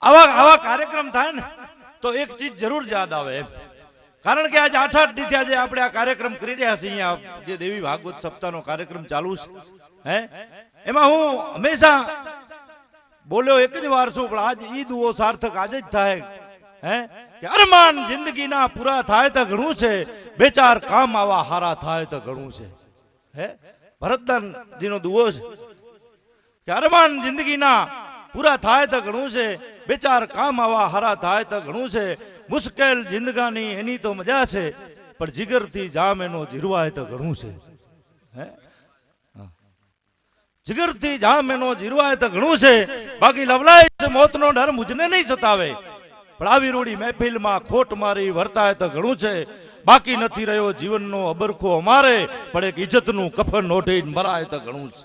આવા આવા કાર્યક્રમ થાય ને તો એક ચીજ જરૂર યાદ આવે એમ. કારણ કે આજ 8 દિવસ આજે આપણે આ કાર્યક્રમ કરી રહ્યા છીએ. અહીંયા જે દેવી ભાગવત સપ્તાહનો કાર્યક્રમ ચાલુ છે એમાં હું હંમેશા બોલ્યો એક જ વાર છું, પણ આજ ઈ દુઓ સાર્થક આજે જ થાય કે અરમાન જિંદગીના પૂરા થાય તો ઘણું છે, બે ચાર કામ આવા હારા થાય તો ઘણું છે. ભરતદાનજીનો દુઓ છે કે અરમાન જિંદગીના પૂરા થાય તો ઘણું છે, બે ચાર કામ આવા હારા થાય તો ઘણું છે. મુશ્કેલ જિંદગાની એની તો મજા છે, પણ જીગરથી જામ એનો જીરવાય તો ઘણું છે. જીગરથી જામ એનો જીરવાય તો ઘણું છે. બાકી લવલાય મોતનો ડર મુજને નહીં સતાવે, પણ આવી રૂડી મહેફિલમાં ખોટ મારી વર્તાય તો ઘણું છે. બાકી નથી રહ્યો જીવનનો અબરખો અમારે, પણ એક ઇજ્જતનું કફન ઓઢીને મરાય તો ઘણું છે.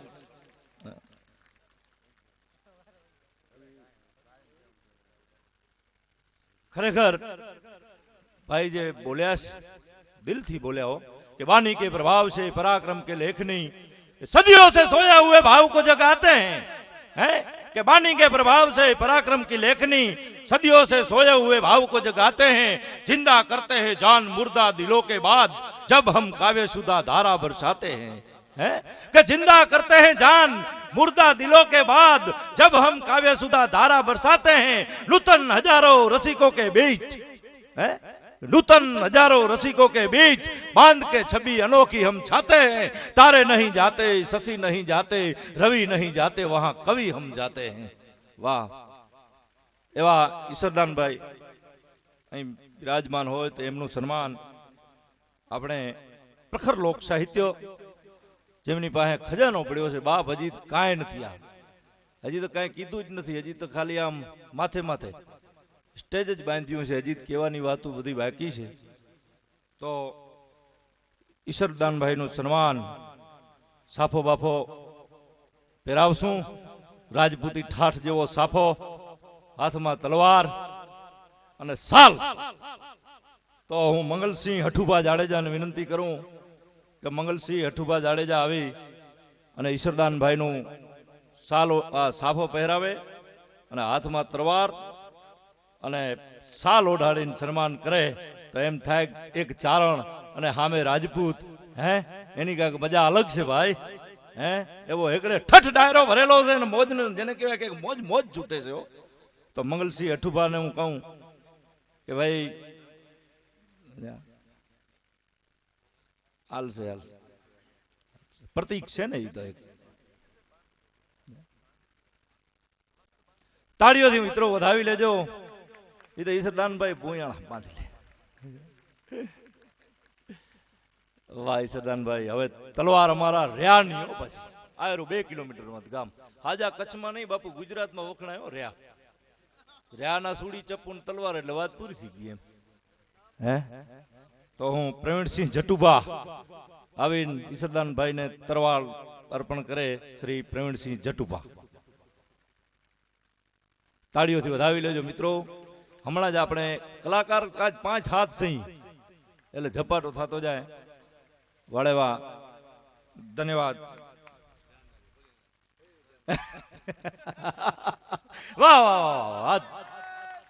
खरेखर भाई जे बोलिया दिल थी बोलिया हो कि वाणी के प्रभाव से पराक्रम के लेखनी सदियों से सोया हुए भाव को जगाते हैं कि वाणी के प्रभाव से पराक्रम की लेखनी सदियों से सोए हुए भाव को जगाते हैं. जिंदा करते हैं जान मुर्दा दिलों के बाद, जब हम काव्य शुदा धारा बरसाते हैं कि जिंदा करते हैं जान मुर्दा दिलों के बाद, जब हम काव्य सुधा धारा बरसाते हैं. नूतन हजारों रसिकों के बीच नूतन हजारों रसिकों के बीच बांध के छवि अनोखी हम छाते हैं. तारे नहीं जाते, शशि नहीं जाते, रवि नहीं जाते, वहां कवि हम जाते हैं. वाह एवा ईश्वरदान भाई અહીં વિરાજમાન હોય તો એમનું સન્માન આપણે પ્રખર લોક સાહિત્ય જેમની પાસે ખજાનો પડ્યો છે. બાપ હજી કાંઈ નથી, હજી તો કાંઈ કીધું જ નથી, હજી તો ખાલી આમ માથે માથે સ્ટેજ જ બાંધ્યું છે. હજી કહેવાની વાતો બધી બાકી છે. તો ઈશ્વરદાનભાઈનું સન્માન સાફો બાફો પહેરાવશું. રાજપૂતી ઠાઠ જેવો સાફો, હાથમાં તલવાર અને સાલ. તો હું મંગલસિંહ હઠુભા જાડેજાને વિનંતી કરું કે મંગલસિંહ હઠુભા જાડેજા આવી અને ઈશ્વરદાનભાઈનું સાફો પહેરાવે અને હાથમાં તલવાર અને સાલ ઓઢાડીને સન્માન કરે તો એમ થાય એક ચારણ અને સામે રાજપૂત. એની કાંઈક મજા અલગ છે ભાઈ. એવો એકડે ઠઠ ડાયરો ભરેલો છે ને મોજ જેને કહેવાય કે મોજ મોજ છૂટે છે. તો મંગલસિંહ હઠુભાને હું કહું કે ભાઈ હાલશે હાલશે, પ્રતીક છે ને એ તો એક. તાળીઓથી મિત્રો વધાવી લેજો. એ તો ઈશ્વરદાનભાઈ ભૂયાણા બાંધી લે. વાહ ઈશ્વરદાનભાઈ, હવે તલવાર અમારા રહ્યા નહીં. પછી આયરું 2 કિલોમીટરમાં ગામ. હાજા કચ્છમાં નહીં બાપુ, ગુજરાતમાં વખણાયો રહ્યા. રહ્યાના સુડી ચપ્પુ તલવાર એટલે વાત પૂરી થઈ ગઈ એમ. તો હું પ્રવીણસિંહ જટુભા આવીને ઈશ્વરદાનભાઈને તરવાર અર્પણ કરે. શ્રી પ્રવીણસિંહ જટુભા, તાળીઓથી વધાવી લેજો મિત્રો. હમણાં જ આપણે કલાકાર 5 હાથ સહી એટલે ઝપાટો થતો જાય. વાળેવા ધન્યવાદ. વાહ વાહ,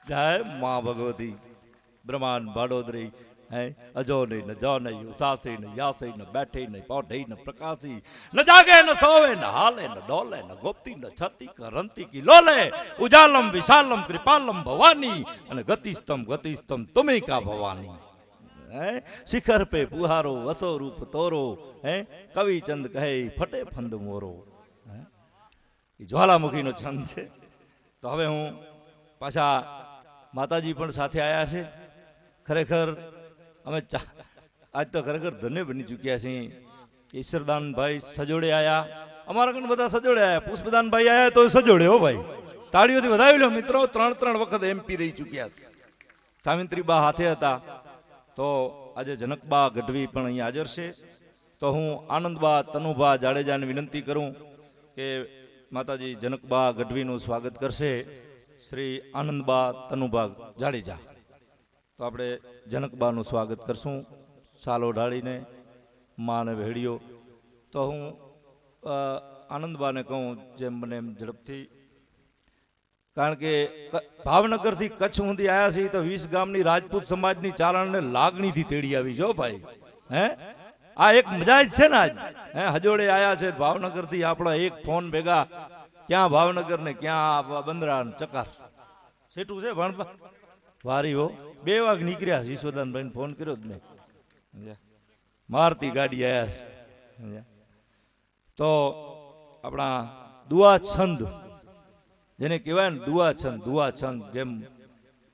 જય મા ભગવતી બ્રહ્માંડ ભાડોદરી. અજો નહીં, ન જો નહીં, સાસી ને યાસી ને બેઠી ને પૌઢી ને પ્રકાશી, ન જાગે ન સોવે ન હાલે ન ડોલે, ન ગોપતી ન છતી કરંતી કી લોલે, ઉજાલમ વિશાલમ કૃપાલમ ભવાની, અને ગતિસ્તમ તુમી કા ભવાની. શિખર પે પુહારો વસો રૂપ તોરો, કવિ ચંદ કહે ફટે ફંદ મોરો. એ જ્વાલામુખીનો છંદ છે. તો હવે હું પાછા માતાજી પણ સાથે આવ્યા છે. ખરેખર અમે આજ તો ખરેખર ધન્ય બની ચૂક્યા છીએ. ઈશ્વરદાનભાઈ સજોડે આવ્યા, અમારા કણ બધા સજોડે આવ્યા. પુષ્પદાનભાઈ આવ્યા તો સજોડે હો ભાઈ. તાળીઓથી વધાવી લો મિત્રો. 3 વખત MP રહી ચૂક્યા છે. સાવિત્રીબા હાથે હતા. તો આજે જનકબા ગઢવી પણ અહીંયા હાજર છે. તો હું આનંદબા તનુભા જાડેજાને વિનંતી કરું કે માતાજી જનકબા ગઢવીનું સ્વાગત કરશે. શ્રી આનંદબા તનુભા જાડેજા. તો આપણે જનકબાનું સ્વાગત કરશું સાલો ઢાળીને, માને ભેડીઓ. તો હું આનંદબાને કહું જેમ મને એમ ઝડપથી કારણ કે ભાવનગરથી કચ્છ સુધી આવ્યા છે તો 20 ગામની રાજપૂત સમાજની ચારણને લાગણીથી તેડી આવી છો ભાઈ. હે આ એક મજા જ છે ને આજ. હે હજોડે આવ્યા છે ભાવનગરથી આપણા એક ફોન ભેગા, ક્યાં ભાવનગર ને ક્યાં બંદરા ચકાર સેટું છે ભણપા વારી હો. 2 વાગ નીકળ્યા ઈશ્વરદાનભાઈને ફોન કર્યો જ મેં, મારતી ગાડી આવ્યા છે. તો આપણા દુઆ છંદ જેને કહેવાય ને દુઆ છંદ, જેમ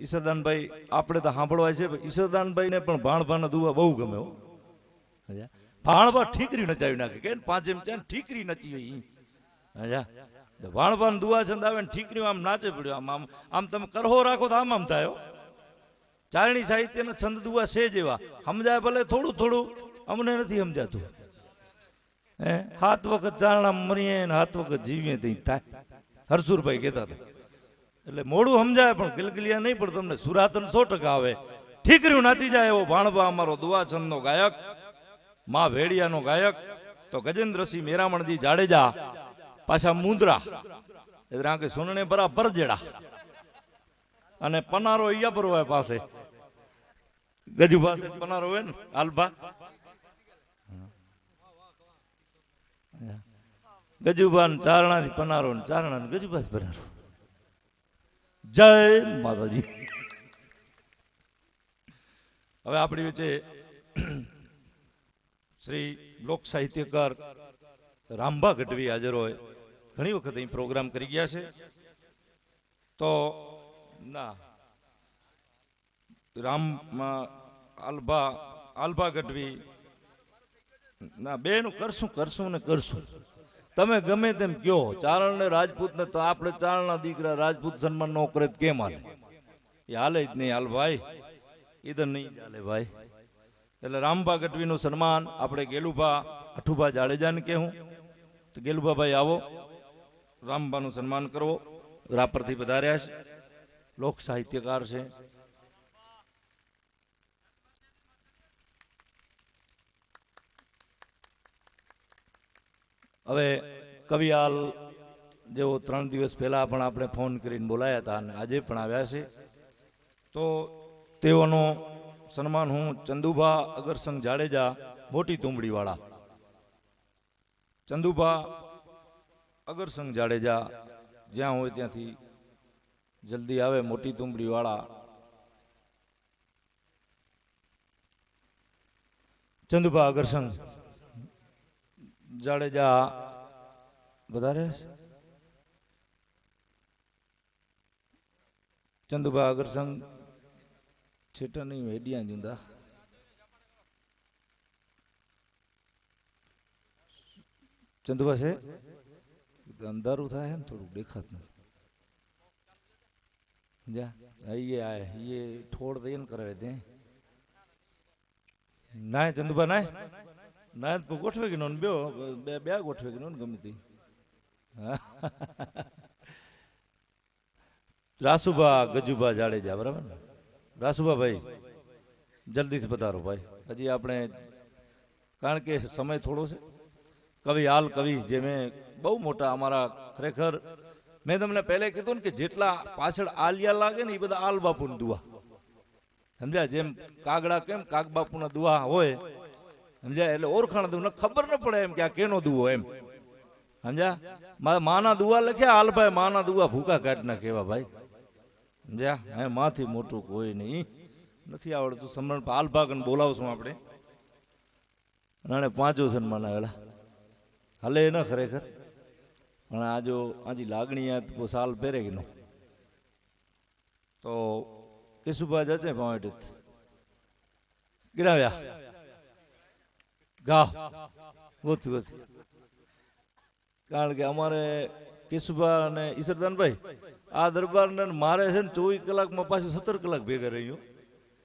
ઈશ્વરદાનભાઈ આપણે તો સાંભળવાય છે, ઈશ્વરદાનભાઈને પણ ભાણભાના દુઆ બહુ ગમે હો. ભાણભા ઠીકરી નચાવી નાખે કે 5 એમ છે ઠીકરી નચી હોય. ભાણભાન દુઆ છંદ આવે ને ઠીકરી આમ નાચે પડ્યો, આમ આમ તમે કરહો રાખો તો આમ થાય. ચારણી સાહિત્યના છંદ દુઆ છે જેવા, સમજાય ભલે થોડું થોડું, અમને નથી સમજાતું. 7 વખત ચારણા મરીએ ને 7 વખત જીવીએ તો થાય, હરસુરભાઈ કહેતા હતા. એટલે મોડું સમજાય પણ ગિલગિલિયા નહીં, પણ તમને સુરાતન 100% આવે. ઠીકરીઓ નાચી જાય એવો ભાણભા અમારો દુઆ છંદનો ગાયક, માં ભેડિયાનો ગાયક. તો ગજેન્દ્રસિંહ મેરામણજી જાડેજા પાછા મુંદ્રા એટલે કે સુનણે બરાબર જેડા અને પનારો ઈયાપર હોય પાસે, ગજુ પાસે પનારો હોય ને આલભા, ગજુબાન ચારણાથી પનારો ને ચારણા ને ગજુબાસ પનારો. જય માતાજી. હવે આપણી વચ્ચે શ્રી લોક સાહિત્યકાર રામભા ગઢવી હાજર હોય. ઘણી વખત અહીં પ્રોગ્રામ કરી ગયા છે. તો ના આલભા ગઢવી ના બેનું કરશું ને કરશું. તમે ગમે તેમ કયો, ચારણ ને રાજપૂત ને તો આપણે ચારણના દીકરા રાજપૂત સન્માન નો કરે કેમ હાલે? એ હાલે જ નહીં હાલ ભાઈ, એ તો નહીં હાલે ભાઈ. એટલે રામભા ગઢવીનું સન્માન આપણે ગેલુભા અઠુભા જાડેજાને કહેવું. તો ગેલુભા ભાઈ આવો, રામભાનું સન્માન કરવો. રાપરથી પધાર્યા છે, લોક સાહિત્યકાર છે. હવે કવિયાલ જેવો 3 દિવસ પહેલા પણ આપણે ફોન કરીને બોલાયા હતા અને આજે પણ આવ્યા છે. તો તેઓનો સન્માન હું ચંદુભા અગરસંગ જાડેજા, મોટી તુંબડી વાળા. ચંદુભા અગરસંગ જાડેજા જ્યાં હોય ત્યાંથી જલ્દી આવે, મોટી તુંબડી વાળા. ચંદુભા અગરસંગ જાડેજા વધારે ચંદુભા અગરસંગ છેટા નહીં હેડિયા જુંદા ચંદુભા છે. અંધારું થાય ને થોડુંક દેખાતું નથી. જા ये થોડ દે ને કરાવે દે ના ચંદુભા ના ગોઠવે ગયો ને બે ગોઠવે ગયો ને ગમે તે. રાસુભા ગજુભા જાડેજા બરાબર ને? રાસુભા ભાઈ જલ્દીથી પધારો ભાઈ. હજી આપણે કારણ કે સમય થોડો છે. કવિ હાલ કવિ જે મેં બહુ મોટા અમારા ખરેખર મેં તમને પહેલે કીધું ને કે જેટલા પાછળ આલિયા લાગે ને એ બધા આલ બાપુની દુઆ, સમજ્યા? જેમ કાગડા કેમ કાગ બાપુના દુઆ હોય, સમજ્યા? એટલે ઓળખાણ દઉં ખબર ન પડે એમ કે આ કેનો દુઓ એમ, સમજ્યા? માના દુઆ લખ્યા હાલભાઈ, માના દુઆ ભૂકા કાઢ ના કેવા ભાઈ, સમજ્યા? હે માથી મોટું કોઈ નહીં, નથી આવડતું સમરણ. હાલભાગને બોલાવશું આપણે. અને 5 સન્માન આવેલા હાલે ન ખરેખર, પણ આ જો આજી લાગણી સાલ પહેરે કે નો તો કેશુભા જશે પોઈન્ટ ગિરાવ્યા ગા ગોત. કારણ કે અમારે કેશુભા અને ઈશ્વરદાનભાઈ આ દરબારને મારે છે ને 24 કલાકમાં પાછું 17 કલાક ભેગા રહ્યું.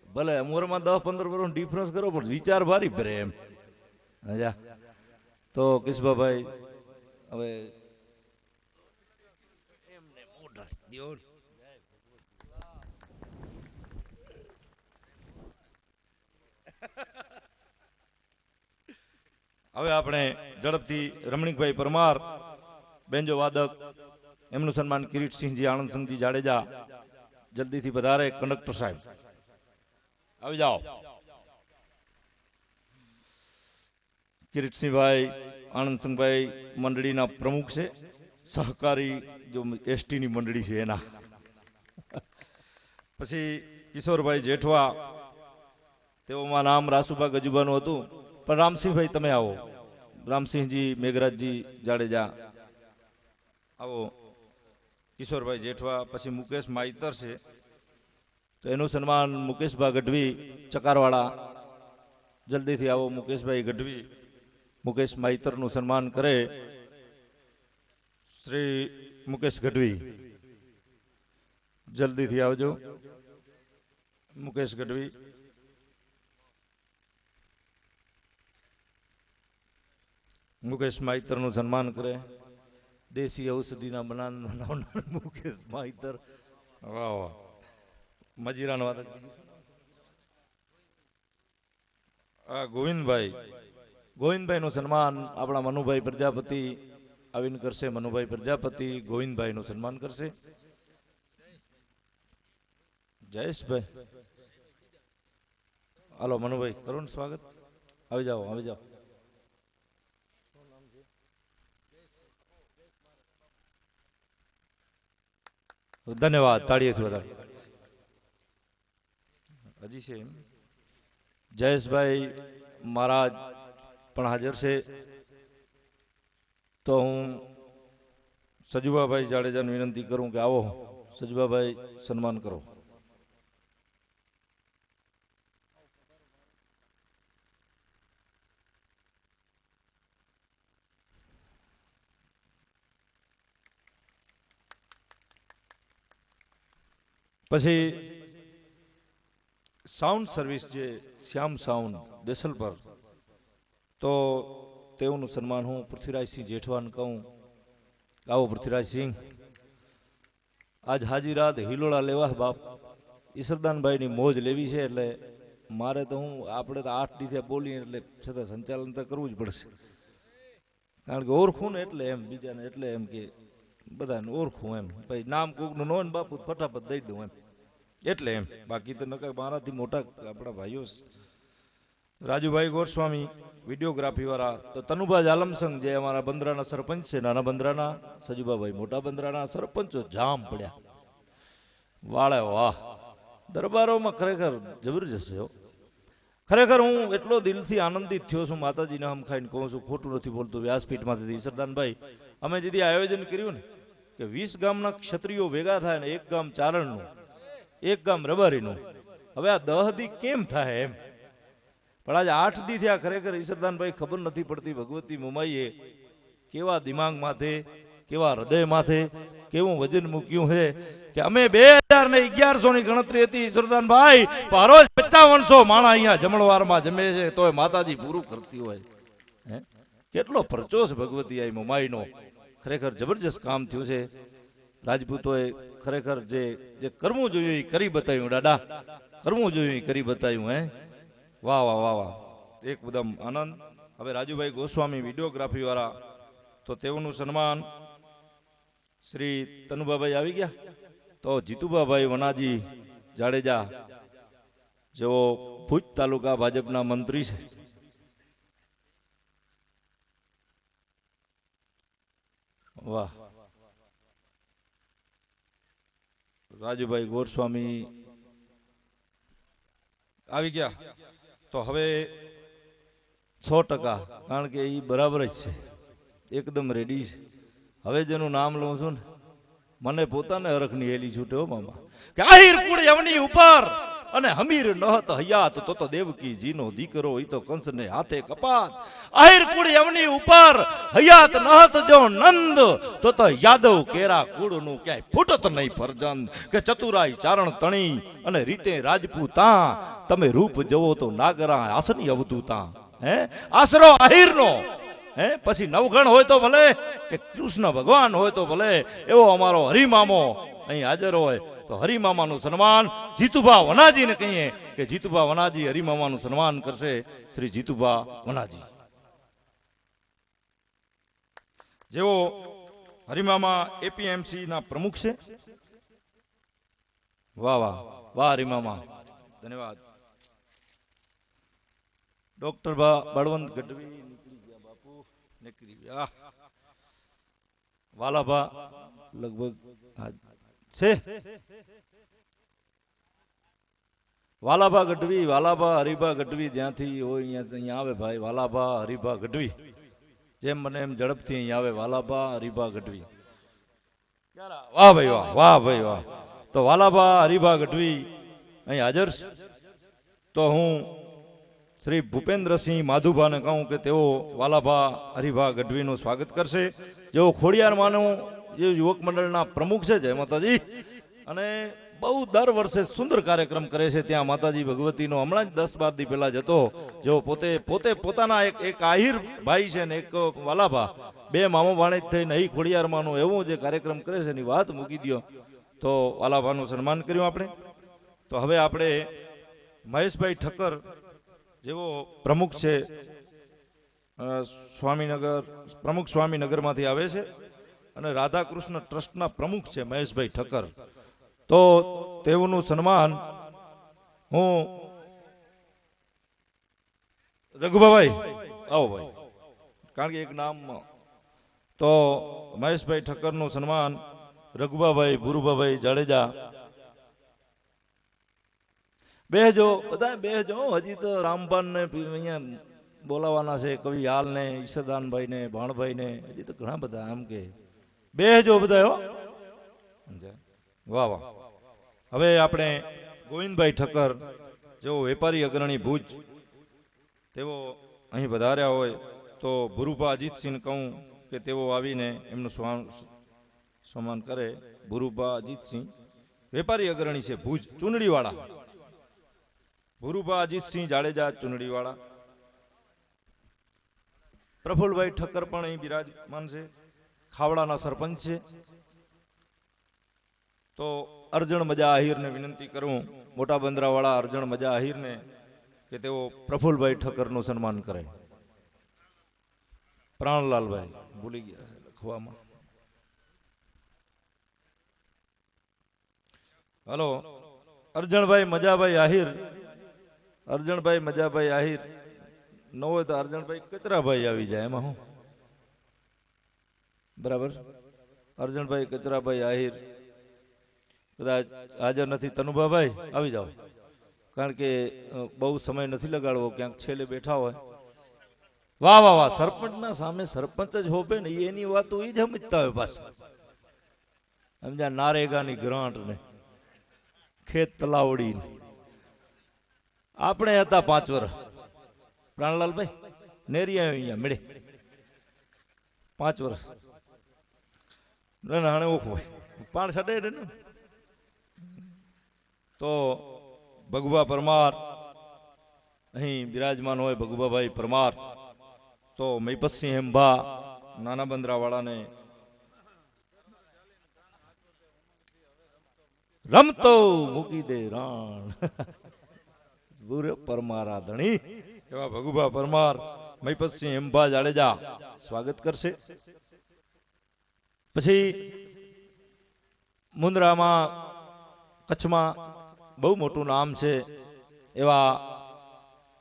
ભલે ઉંમરમાં 10-15 વર્ષનો ડિફરન્સ કરો પણ વિચાર ભારી ભરે એમ. હજા તો કેશુભાઈ હવે હવે આપણે ઝડપથી રમણીકભાઈ પરમાર બેન્જો વાદક એમનું સન્માન કિરીટસિંહજી આનંદસિંહજી જાડેજા જલ્દીથી વધારે. કંડક્ટર સાહેબ આવી જાઓ. કિરીટસિંહભાઈ આનંદસિંહભાઈ મંડળીના પ્રમુખ છે, સહકારી જો એસટીની મંડળી છે એના. પછી કિશોરભાઈ જેઠવા, તેઓમાં નામ રાસુભા ગજુભાનું હતું, પણ રામસિંહભાઈ તમે આવો. રામસિંહજી મેઘરાજજી જાડેજા આવો. કિશોરભાઈ જેઠવા. પછી મુકેશ માઈતર છે, તો એનું સન્માન મુકેશભાઈ ગઢવી ચકારવાળા. જલ્દીથી આવો મુકેશભાઈ ગઢવી. મુકેશ માઈતરનું સન્માન કરે શ્રી મુકેશ ગઢવી. જલ્દીથી આવજો મુકેશ ગઢવી. મુકેશ માઈતરનું સન્માન કરે. દેશી ઔષધિના બનાવનાર મુકેશ માઈતર. વાહ વાહ. મજીરાનો વાત. ગોવિંદભાઈ, ગોવિંદભાઈનું સન્માન આપણા મનુભાઈ પ્રજાપતિ આવીને કરશે. મનુભાઈ પ્રજાપતિ ગોવિંદભાઈનું સન્માન કરશે. જયેશભાઈ હાલો મનુભાઈ કરો ને સ્વાગત. આવી જાઓ, આવી જાઓ. ધન્યવાદ. તાળીઓથી વધારે. હજી છે એમ. જયેશભાઈ મહારાજ પણ હાજર છે. તો હું સજુભાભાઈ જાડેજાને વિનંતી કરું કે આવો સજુભાભાઈ, સન્માન કરો. પછી સાઉન્ડ સર્વિસ જે શ્યામ સાઉન્ડ દેસલપર, તો તેઓનું સન્માન હું પૃથ્વીરાજસિંહ જેઠવાને કહું. આવો પૃથ્વીરાજસિંહ. આજ હાજી રાત હિલોળા લેવા બાપ. ઈસરદાનભાઈની મોજ લેવી છે, એટલે મારે તો હું આપણે તો 8 દિવસે બોલીએ એટલે છતાં સંચાલન તો કરવું જ પડશે. કારણ કે ઓળખું ને એટલે એમ, બીજાને એટલે એમ કે બધાને ઓળખું એમ. ભાઈ નામ કોકનું ન હોય ને બાપુ ફટાફટ દઈ દઉં એમ, એટલે એમ. બાકી તો નકર મારાથી મોટા આપણા ભાઈઓ રાજુભાઈ ગોસ્વામી વિડીયોગ્રાફી વાળા, તો તનુભા જાલમસંગ જે અમારા બંદરાના સરપંચ છે, નાના બંદરાના. સજુભાભાઈ મોટા બંદરાના સરપંચો જામ પડ્યા. વાળે વાહ. દરબારોમાં ખરેખર જબરજસ્ત છે. ખરેખર હું એટલો દિલથી આનંદિત થયો છું, માતાજીને હમ ખાઈને કહું છું, ખોટું નથી બોલતો. વ્યાસપીઠમાંથી સરદાનભાઈ અમે જેથી આયોજન કર્યું ને કે 20 ગામના ક્ષત્રિયો ભેગા થાય ને એક ગામ ચારણનું, એક ગામ રબારીનું. હવે આ 10 દી કેમ થાય એમ, પણ આજે 8 દી થયા. ખરેખર ઈશ્વરદાનભાઈ ખબર નથી પડતી ભગવતી મુમાઈએ કેવા દિમાગ માથે, કેવા હૃદય માથે કેવું વજન મૂક્યું છે કે અમે 2011 ની ગણતરી હતી ઈશ્વરદાનભાઈ, રોજ 5500 માણા અહીંયા જમણવારમાં જમે છે, તોય માતાજી પૂરું કરતી હોય. હે કેટલો પરચો છે ભગવતી આ મુમાઈનો. ખરેખર જબરજસ્ત કામ થયું છે. રાજપૂતોએ ખરેખર જે કરવું જોઈએ એ કરી બતાવ્યું. દાદા કરવું જોઈએ એ કરી બતાવ્યું. હે વાહ વાહ વાહ વાહ. એકદમ આનંદ. હવે રાજુભાઈ ગોસ્વામી વિડીયોગ્રાફી વાળા, તો તેઓનું સન્માન શ્રી તનુભાભાઈ આવી ગયા. તો જીતુભાભાઈ વનાજી જાડેજા, જેઓ ભુજ તાલુકા ભાજપના મંત્રી છે. વાહ. રાજુભાઈ ગોસ્વામી આવી ગયા. તો હવે 100%, કારણ કે એ બરાબર જ છે, એકદમ રેડી છે. હવે જેનું નામ લઉં છું ને મને પોતાને હરખની હેલી છૂટે હો મામા, કે આહિર કુળ યવની ઉપર અને હમીર નહત હયાત તો દેવકી જીનો દીકરો ઈ તો કંસને હાથે કપાત. આહિર કુળ યવની ઉપર હયાત નહત જો નંદ તો યાદવ કેરા કુળનું ક્યાંય ફૂટત નહીં ફરજંદ. કે ચતુરાઈ ચારણ તણી અને રીતે રાજપૂતા, તમે રૂપ જવો તો નાગરા આસની અવધૂતા. હે આશરો આહિરનો. હે પછી નવગણ હોય તો ભલે, કે કૃષ્ણ ભગવાન હોય તો ભલે, એવો અમારો હરિમામો અહીં હાજર હોય તો હરિમામાનું સન્માન જીતુભા વનાજીને કહીએ કે જીતુભા વનાજી હરિમામાનું સન્માન કરશે. શ્રી જીતુભા વનાજી, જેઓ હરિમામા એપીએમસી ના પ્રમુખ છે. વાહ વાહ વાહ હરિમામા, ધન્યવાદ. ડોક્ટર બળવંત ગઢવી નીકળી ગયા બાપુ, નીકળી ગયા. વાલાભા લગભગ છે. વાલાભા ગઢવી, વાલાભા હરિભા ગઢવી જ્યાંથી હોય અહીંયા આવે ભાઈ. વાલાભા હરિભા ગઢવી, જેમ મને એમ ઝડપથી અહીંયા આવે. વાલાભા હરિભા ગઢવી, વાહ ભાઈ વાહ, વાહ ભાઈ વાહ. તો વાલાભા હરિભા ગઢવી અહીં હાજર છે. તો હું શ્રી ભૂપેન્દ્રસિંહ માધુભાને કહું કે તેઓ વાલાભા હરિભા ગઢવીનું સ્વાગત કરશે. જેઓ ખોડિયારમાંનું જે યુવક મંડળના પ્રમુખ છે, જય માતાજી. અને બહુ દર વર્ષે સુંદર કાર્યક્રમ કરે છે ત્યાં માતાજી ભગવતીનો. હમણાં જ 10-12 દી પહેલા જતો, જેઓ પોતે પોતાના એક આહિર ભાઈ છે ને એક વાલાભા, બે મામો ભાણેજ થઈને અહીં ખોડિયારમાંનો એવો જે કાર્યક્રમ કરે છે એની વાત મૂકી દો. તો વાલાભાનું સન્માન કર્યું આપણે. તો હવે આપણે મહેશભાઈ ઠક્કર જેવો પ્રમુખ છે સ્વામીનગર, પ્રમુખ સ્વામીનગરમાંથી આવે છે અને રાધાકૃષ્ણ ટ્રસ્ટના પ્રમુખ છે મહેશભાઈ ઠક્કર. તો તેઓનું સન્માન હું રઘુભાઈ, આવો ભાઈ, કારણ કે એક નામ. તો મહેશભાઈ ઠક્કરનું સન્માન રઘુભાઈ ભુરુભાભાઈ જાડેજા. બેહજો બધા, બેહજો. હજી તો રામપાન ને અહીંયા બોલાવાના છે, કવિ હાલ ને ઈશરદાનભાઈ ને ભાણભાઈ ને, હજી તો ઘણા બધા. આમ કે બેહજો બધા હો. વાહ વાહ. હવે આપણે ગોવિંદભાઈ ઠક્કર જેઓ વેપારી અગ્રણી ભુજ, તેઓ અહીં વધાર્યા હોય તો ભુરુભા અજીતસિંહ કહું કે તેઓ આવીને એમનું સન્માન કરે. ભુરુભા અજીતસિંહ વેપારી અગ્રણી છે ભુજ, ચુંદડીવાળા. ભુરુભા અજીતસિંહ જાડેજા, ચુંદડીવાળા. પ્રફુલભાઈ ઠક્કર પણ અહીં બિરાજમાન છે, ખાવડાના સરપંચ છે. તો અરજણ મજા આહિરને વિનંતી કરું, મોટા બંદરાવાળા અરજણ મજા આહિરને, કે તેઓ પ્રફુલભાઈ ઠક્કરનું સન્માન કરે. પ્રાણલાલભાઈ ભૂલી ગયા છે લખવામાં. હલો, અરજણભાઈ મજાભાઈ આહિર, અરજણભાઈ મજાભાઈ આહિર. ન હોય તો અરજણભાઈ કચરાભાઈ આવી જાય, એમાં હું બરાબર. અરજણભાઈ કચરાભાઈ આહિર કદાચ હાજર નથી. તનુભાભાઈ આવી જાઓ, કારણ કે બહુ સમય નથી લગાડવો, ક્યાંક છેલ્લે બેઠા હોય. વાહ વાહ વાહ. સરપંચના સામે સરપંચ જ હોપે ને એની વાતો એ જ સમજતા હોય પાછા. સમજ્યા? નારેગાની ગ્રાન્ટ ને ખેત તલાવડી. આપણે હતા 5 વર્ષ, પ્રાણલાલભાઈ નેરી અહીંયા મળે 5 વર્ષ. ના ના, હાણે ઓખો પાણ છડે ને. તો ભગવા પરમાર અહીં બિરાજમાન હોય, ભગવાભાઈ પરમાર. તો મૈપતસિંહ હેમભા નાના બંદરાવાળાને રમતો મૂકી દે રાણ બુરે પરમારા ધણી એવા ભગુભા પરમાર, મૈપતસિંહ હેમભા જાડેજા સ્વાગત કરશે. પછી મુન્દ્રામાં, કચ્છમાં બહુ મોટું નામ છે એવા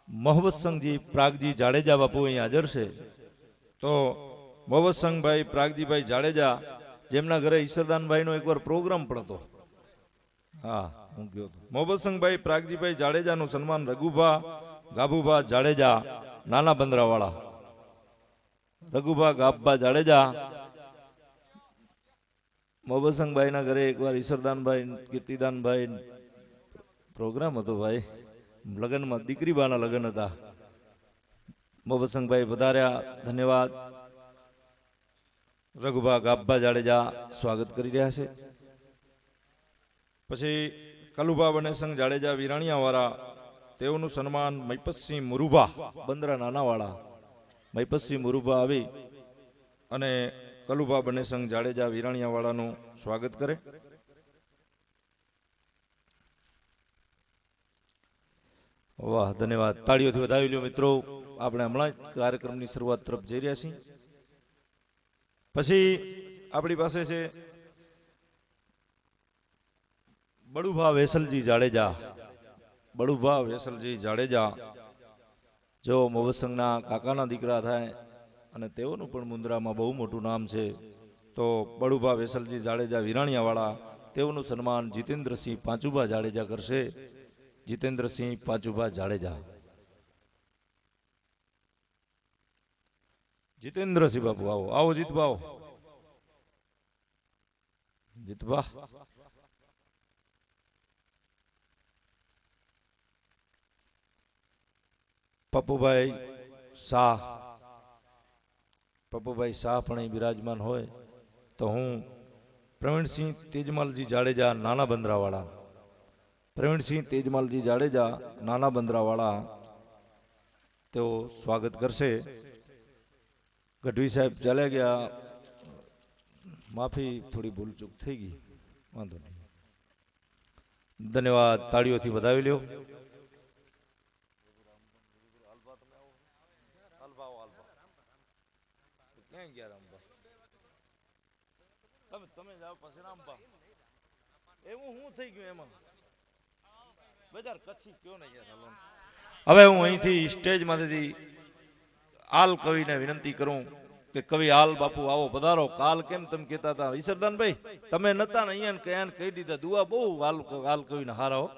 મોહમ્મદસંગજી પ્રાગજી જાડેજા બાપુ અહીં હાજર છે. તો મોહમ્મદસંગભાઈ પ્રાગજીભાઈ જાડેજા, જેમના ઘરે ઈશરદાનભાઈનો એકવાર પ્રોગ્રામ પણ હતો. હા, હું ગયો હતો. મોહમ્મદસંગભાઈ પ્રાગજીભાઈ જાડેજાનું સન્માન રઘુભા ગાભુભા જાડેજા, નાના બંદરાવાળા. રઘુભા ગાભભા જાડેજા. મોહમ્મદસંગભાઈના ઘરે એકવાર ઈશરદાનભાઈ, કીર્તિદાનભાઈ પ્રોગ્રામ હતો ભાઈ. લગ્નમાં દીકરીબાના લગ્ન હતા. મોહમ્મદસંગભાઈ વધાર્યા, ધન્યવાદ. રઘુભા ગાભભા જાડેજા સ્વાગત કરી રહ્યા છે. પછી કલુભા બનેસંગ જાડેજા વિરાણિયાવાળા, તેઓનું સન્માન મૈપતસિંહ મુરુભા બંદરા નાનાવાળા. મૈપતસિંહ મુરુભા આવી અને કલુભા બનેસંગ જાડેજા વિરાણિયાવાળાનું સ્વાગત કરે. વાહ, ધન્યવાદ. તાળીઓથી વધાવી લ્યો મિત્રો. આપણે હમણાં જ કાર્યક્રમની શરૂઆત તરફ જઈ રહ્યા છીએ. પછી આપણી પાસે છે બળુભા વેસલજી જાડેજા. બળુભા વેસલજી જાડેજા જો મોવસંગના કાકાના દીકરા થાય અને તેઓનું પણ મુંદ્રામાં બહુ મોટું નામ છે. તો બળુભા વેસલજી જાડેજા વિરાણિયાવાળા, તેઓનું સન્માન જીતેન્દ્રસિંહ પાંચુભા જાડેજા કરશે. જીતેન્દ્રસિંહ પાંચુભા જાડેજા. જીતેન્દ્રસિંહ બાપુ આવો, આવો જીતભા, આવો જીતભા. પપ્પુભાઈ શાહ, પપ્પુભાઈ શાહ પણ અહીં બિરાજમાન હોય તો હું પ્રવીણસિંહ તેજમાલજી જાડેજા નાના બંદરાવાળા, પ્રવીણસિંહ તેજમાલજી જાડેજા નાના બંદરાવાળા તેઓ સ્વાગત કરશે. ગઢવી સાહેબ ચાલ્યા ગયા, માફી, થોડી ભૂલચૂક થઈ ગઈ, વાંધો નહીં. ધન્યવાદ, તાળીઓથી વધાવી લ્યો. તમે જાઓ પછી રામબા. એવું શું થઈ ગયું એમાં? બજાર કચ્છી કયો ને યાર. હવે હું અહીંથી સ્ટેજમાંથી આલ કવિને વિનંતી કરું કે કવિ આલ બાપુ આવો પધારો. કાલ કેમ તમે કહેતા હતા ઈશ્વરદાનભાઈ, તમે નતા ને અહીંયા કયાને કહી દીધા, દુઆ બહુ આલ કવિને હારા.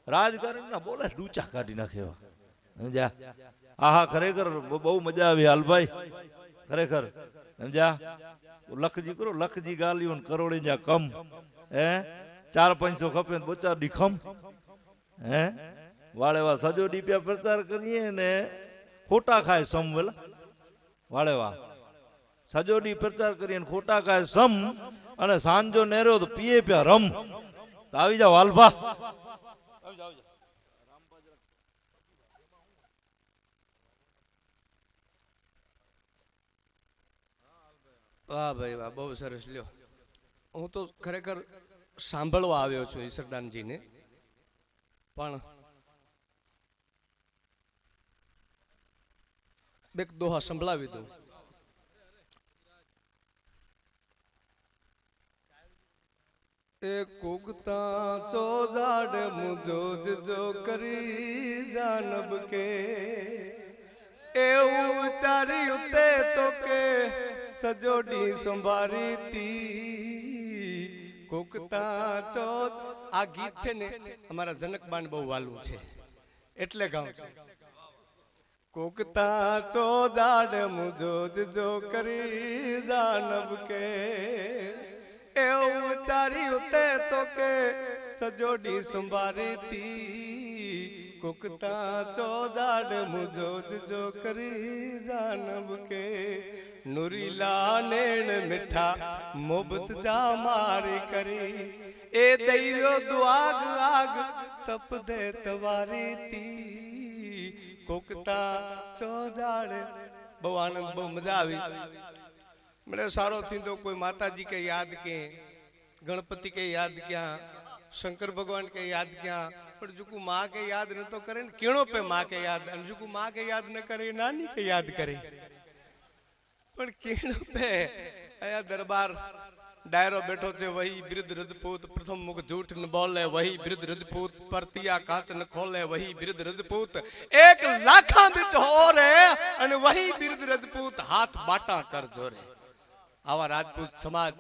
રાજકારણના બોલે ડૂચા કાઢી નાખેવા, સમજ્યા? આહા, ખરેખર બહુ મજા આવી હાલભાઈ, ખરેખર સમજ્યા? લખજી કરો, લખજી ગાલ્યું ને કરોડી જા કમ. હે 4-500 ખપે બોચાર દી ખમ. હે વાળેવા સજો ડીપ્યા પ્રચાર કરીએ ને ખોટા ખાય સમ. વેલા વાળેવા સજો ડી પ્રચાર કરીએ ને ખોટા ખાય સમ, અને સાંજો નેરો તો પીએ પ્યા રમ. તો આવી જાવ વાલભા. વાહ ભાઈ વાહ, બહુ સરસ. લ્યો, હું તો ખરેખર સાંભળવા આવ્યો છું ઈશ્વરદાનજીને, પણ બે દોહા સંભળાવી દઉં. એ કુગતા ચોજાડ મુજો જો કરી જાનબ કે એવું વિચાર્યું તે તો કે સજોડી સંભારી તી કુકતા ચોદ. આ ગીત છે ને અમારા જનકબાન બહુ વાલું છે એટલે ગાઉં છું. કુકતા ચોદાડ મુજો જો કરી જાનબ કે એવું વિચાર્યું તે તો કે સજોડી સંભારી તી કુકતા ચોદાડ મુજો જો કરી જાનબ કે નુરીલા નેણ મીઠા મોબત જા મારી કરી એ દૈયો દુઆગ આગ તપ દે તવારી તી કુકતા ચોદાડ. બહુ આનંદ, બહુ મજા આવી. મને સારો થીંદો કોઈ માતાજી के याद के, गणपति के याद क्या, शंकर भगवान के याद क्या, पर जो माँ के याद न तो करे केणो पे माँ के याद, जो माँ के याद न करे नानी के याद करे. पर केणो पे आया दरबार डायरो बैठो छे वही वृद्ध रजपूत प्रथम मुख झूठ न बोले वही वृद्ध रजपूत परतिया कांच न खोले वही वृद्ध रजपूत 1 लाखा बिच हो रे અને वही वृद्ध रजपूत हाथ बाटा कर जोरे. आवा राजपूत समाज